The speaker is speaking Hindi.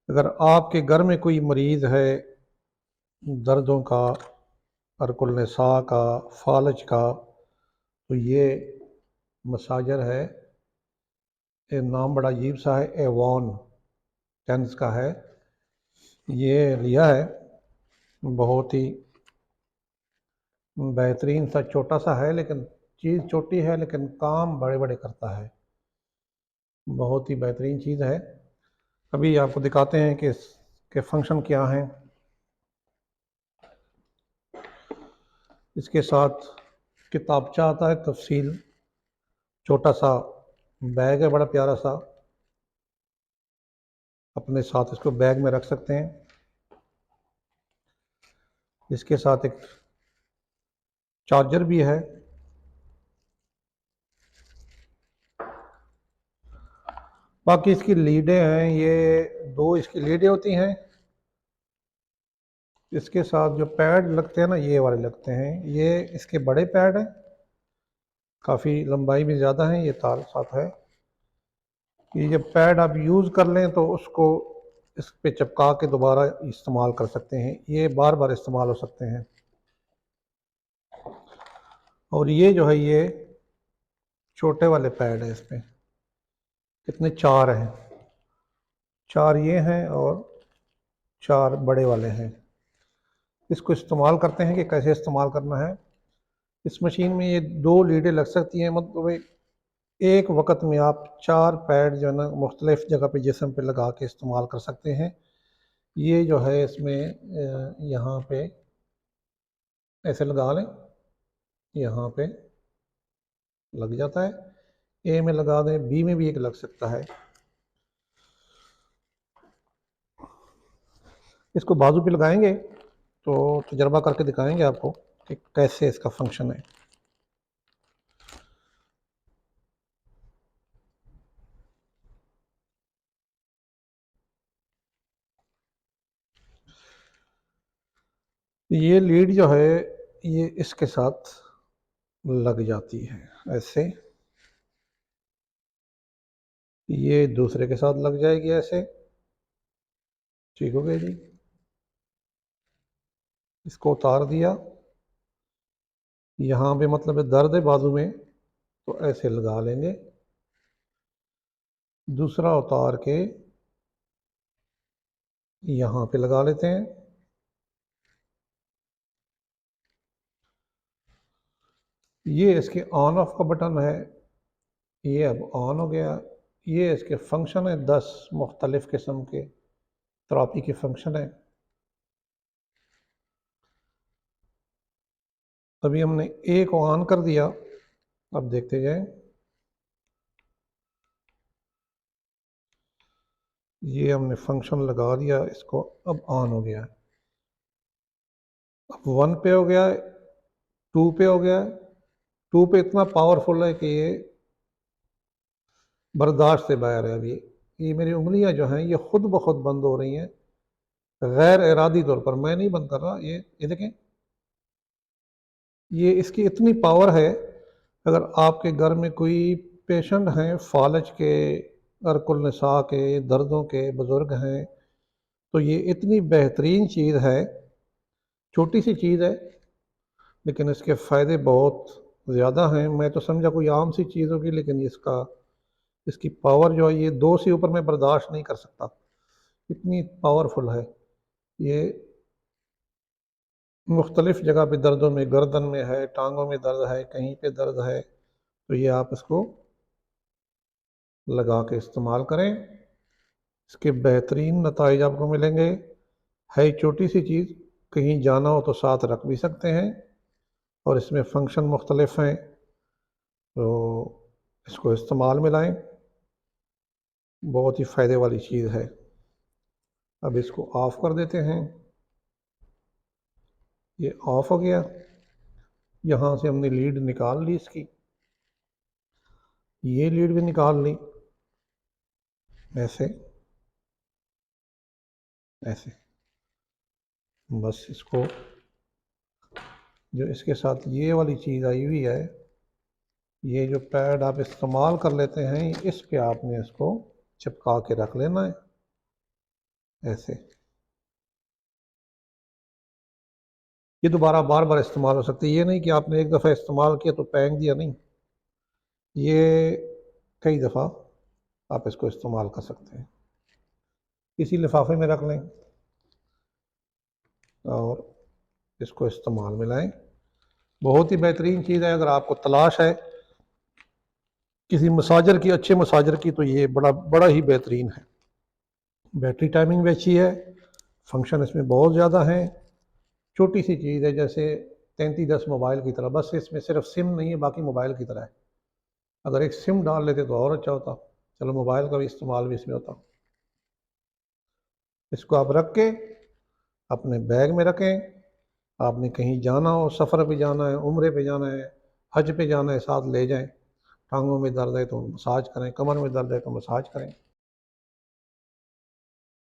अगर आपके घर में कोई मरीज़ है दर्दों का, अरकुलनसा का, फालज का, तो ये मसाजर है। ये नाम बड़ा अजीब सा है, एवॉन टेंस का है। ये लिया है, बहुत ही बेहतरीन सा, छोटा सा है लेकिन चीज़ छोटी है लेकिन काम बड़े बड़े करता है। बहुत ही बेहतरीन चीज़ है। अभी आपको दिखाते हैं कि इसके फंक्शन क्या हैं। इसके साथ किताबचा आता है, तफसील, छोटा सा बैग है, बड़ा प्यारा सा। अपने साथ इसको बैग में रख सकते हैं। इसके साथ एक चार्जर भी है। बाकी इसकी लीडें हैं, ये दो इसकी लीडें होती हैं। इसके साथ जो पैड लगते हैं ना, ये वाले लगते हैं। ये इसके बड़े पैड हैं, काफ़ी लंबाई में ज़्यादा है। ये तार साथ है। ये जब पैड आप यूज़ कर लें तो उसको इस पे चिपका के दोबारा इस्तेमाल कर सकते हैं। ये बार बार इस्तेमाल हो सकते हैं। और ये जो है, ये छोटे वाले पैड है। इसमें कितने, चार हैं। चार ये हैं और चार बड़े वाले हैं। इसको इस्तेमाल करते हैं कि कैसे इस्तेमाल करना है। इस मशीन में ये दो लीडें लग सकती हैं, मतलब एक वक्त में आप चार पैड जो है ना मुख्तलिफ जगह पे जिस्म पे लगा के इस्तेमाल कर सकते हैं। ये जो है इसमें यहाँ पे ऐसे लगा लें, यहाँ पे लग जाता है। ए में लगा दें, बी में भी एक लग सकता है। इसको बाजू पे लगाएंगे तो तजर्बा करके दिखाएंगे आपको कि कैसे इसका फंक्शन है। ये लीड जो है, ये इसके साथ लग जाती है ऐसे। ये दूसरे के साथ लग जाएगी ऐसे। ठीक हो गया जी। इसको उतार दिया, यहाँ पे मतलब दर्द है बाजू में, तो ऐसे लगा लेंगे। दूसरा उतार के यहाँ पे लगा लेते हैं। ये इसके ऑन ऑफ का बटन है। ये अब ऑन हो गया। ये इसके फंक्शन है, 10 मुख्तलिफ किस्म के थेरेपी के फंक्शन है। अभी हमने ए को ऑन कर दिया, अब देखते जाएं। ये हमने फंक्शन लगा दिया, इसको अब ऑन हो गया। अब 1 पे हो गया, 2 पे हो गया। 2 पे इतना पावरफुल है कि ये बर्दाश्त से बाहर है। अब ये मेरी उंगलियां जो हैं, ये खुद ब खुद बंद हो रही हैं, गैर इरादी तौर पर। मैं नहीं बंद कर रहा। ये देखें, ये इसकी इतनी पावर है। अगर आपके घर में कोई पेशेंट हैं फालज के, अरकुलनसा के, दर्दों के, बुज़ुर्ग हैं, तो ये इतनी बेहतरीन चीज़ है। छोटी सी चीज़ है लेकिन इसके फ़ायदे बहुत ज़्यादा हैं। मैं तो समझा कोई आम सी चीज़ होगी, लेकिन इसकी पावर जो है, ये 2 से ऊपर मैं बर्दाश्त नहीं कर सकता, इतनी पावरफुल है ये। मुख्तलिफ जगह पे दर्दों में, गर्दन में है, टांगों में दर्द है, कहीं पे दर्द है, तो ये आप इसको लगा के इस्तेमाल करें। इसके बेहतरीन नताइज आपको मिलेंगे। है छोटी सी चीज़, कहीं जाना हो तो साथ रख भी सकते हैं। और इसमें फंक्शन मुख्तलिफ हैं, तो इसको इस्तेमाल में लाएँ। बहुत ही फ़ायदे वाली चीज़ है। अब इसको ऑफ़ कर देते हैं। ये ऑफ़ हो गया। यहाँ से हमने लीड निकाल ली इसकी। ये लीड भी निकाल ली, ऐसे ऐसे। बस इसको, जो इसके साथ ये वाली चीज़ आई हुई है, ये जो पैड आप इस्तेमाल कर लेते हैं, इस पे आपने इसको चिपका के रख लेना है। ऐसे। ये दोबारा बार बार इस्तेमाल हो सकती है, ये नहीं कि आपने एक दफ़ा इस्तेमाल किया तो फेंक दिया, नहीं, ये कई दफ़ा आप इसको इस्तेमाल कर सकते हैं। इसी लिफाफे में रख लें और इसको इस्तेमाल में लाएं। बहुत ही बेहतरीन चीज़ है। अगर आपको तलाश है किसी मसाजर की, अच्छे मसाजर की, तो ये बड़ा बड़ा ही बेहतरीन है। बैटरी टाइमिंग भी अच्छी है, फंक्शन इसमें बहुत ज़्यादा हैं। छोटी सी चीज़ है, जैसे 3310 मोबाइल की तरह, बस इसमें सिर्फ सिम नहीं है, बाकी मोबाइल की तरह है। अगर एक सिम डाल लेते तो और अच्छा होता, चलो मोबाइल का भी इस्तेमाल भी इसमें होता। इसको आप रख के अपने बैग में रखें, आपने कहीं जाना हो, सफ़र पे जाना है, उम्रे पे जाना है, हज पे जाना है, साथ ले जाएं। टांगों में दर्द है तो मसाज करें, कमर में दर्द है तो मसाज करें।